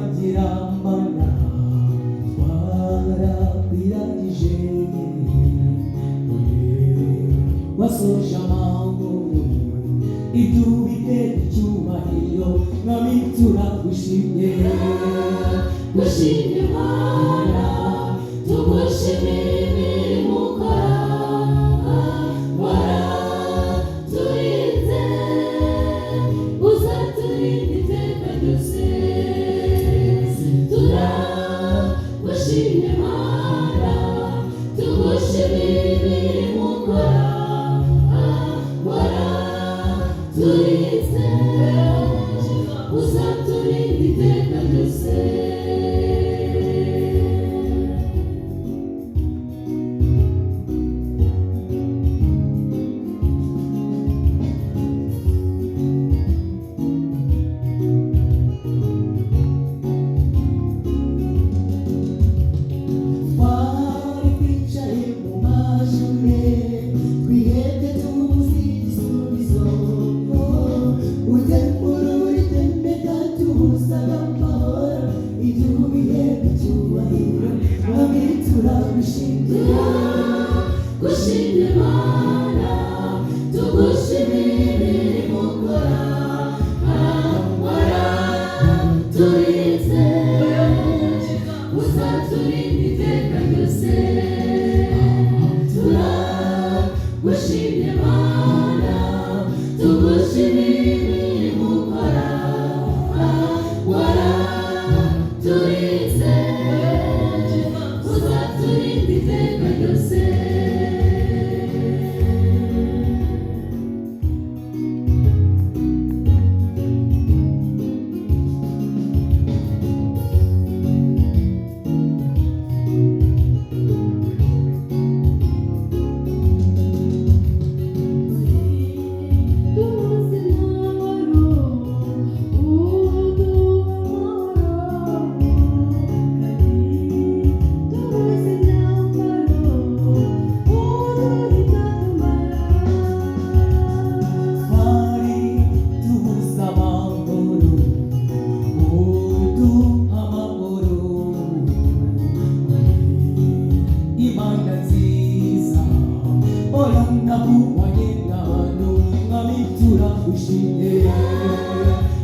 turagira mana twarakwiragije wasoje amahoro ibyo bitera icyubahiro mwami turagushimye gushimye Mana tugushimire imirimo ukora waraturinze uzaturinda iteka ryose turagushimye Mana tugushimire imirimo ukora waraturinze uzaturinda iteka ryose gushimye Mana tugushimire imirimo ukora waraturinze uzaturinda iteka ryose turagushimye Mana tugushimire imirimo ukora waraturinze uzaturinda iteka ryose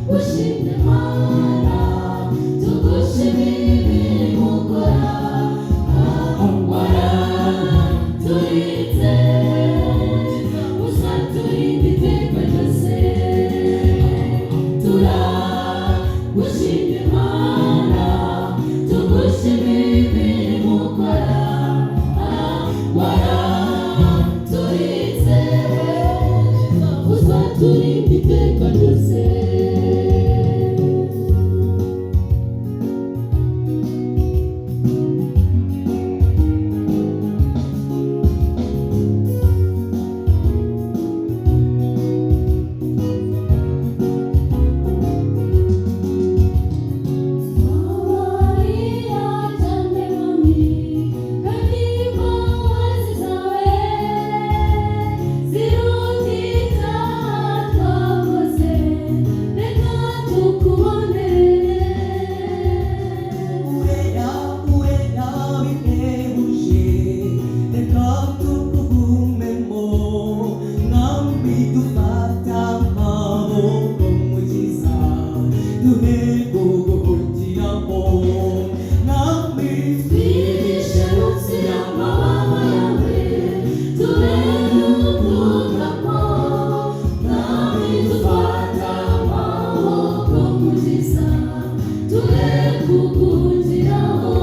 gushimye Mana tugushimire imirimo ukora waraturinze uzaturinda iteka ryose turagushimye Mana tugushimire imirimo ukora waraturinze uzaturinda iteka ryose Tule kukujiraho